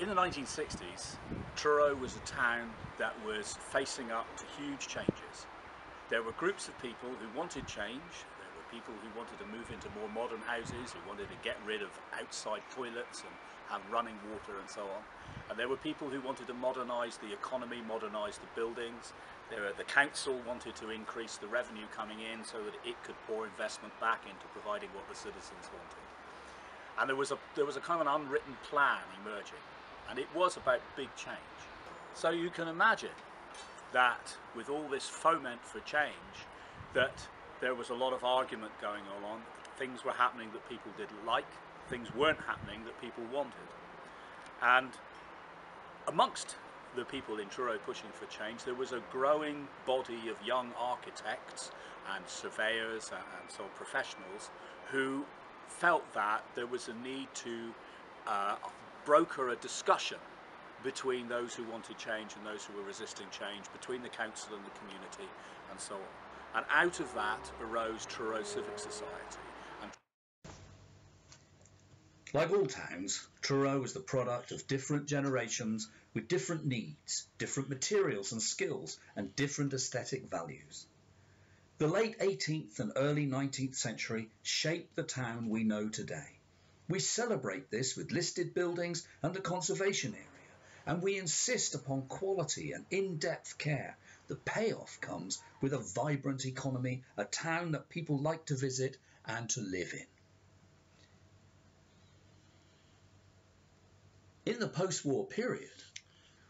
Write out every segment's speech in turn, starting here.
In the 1960s, Truro was a town that was facing up to huge changes. There were groups of people who wanted change. There were people who wanted to move into more modern houses, who wanted to get rid of outside toilets and have running water and so on. And there were people who wanted to modernise the economy, modernise the buildings. The council wanted to increase the revenue coming in so that it could pour investment back into providing what the citizens wanted. And there was a kind of an unwritten plan emerging, and it was about big change. So you can imagine that with all this foment for change, that there was a lot of argument going on. Things were happening that people didn't like, things weren't happening that people wanted. And amongst the people in Truro pushing for change, there was a growing body of young architects and surveyors and so on, professionals who felt that there was a need to broker a discussion between those who wanted change and those who were resisting change, between the council and the community and so on. And out of that arose Truro Civic Society. And like all towns, Truro was the product of different generations with different needs, different materials and skills, and different aesthetic values. The late 18th and early 19th century shaped the town we know today. We celebrate this with listed buildings and the conservation area, and we insist upon quality and in-depth care. The payoff comes with a vibrant economy, a town that people like to visit and to live in. In the post-war period,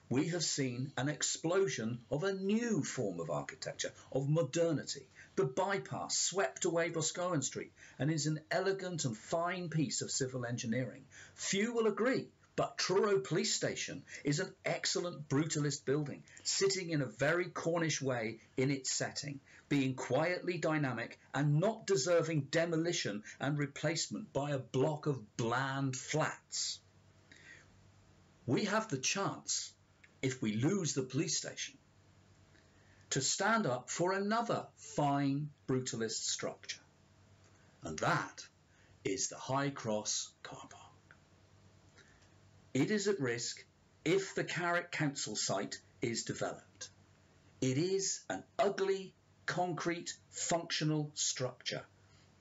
we have seen an explosion of a new form of architecture, of modernity. The bypass swept away Boscoe Street and is an elegant and fine piece of civil engineering. Few will agree, but Truro Police Station is an excellent brutalist building, sitting in a very Cornish way in its setting, being quietly dynamic and not deserving demolition and replacement by a block of bland flats. We have the chance, if we lose the police station, to stand up for another fine brutalist structure, and that is the High Cross car park. It is at risk if the Carrick Council site is developed. It is an ugly, concrete, functional structure,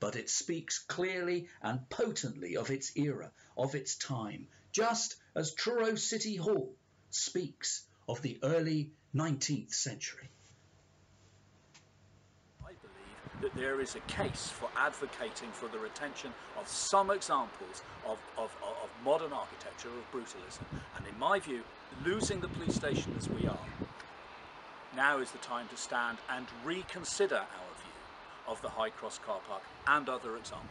but it speaks clearly and potently of its era, of its time, just as Truro City Hall speaks of the early 19th century. I believe that there is a case for advocating for the retention of some examples of modern architecture, of brutalism. And in my view, losing the police station as we are, now is the time to stand and reconsider our view of the High Cross car park and other examples.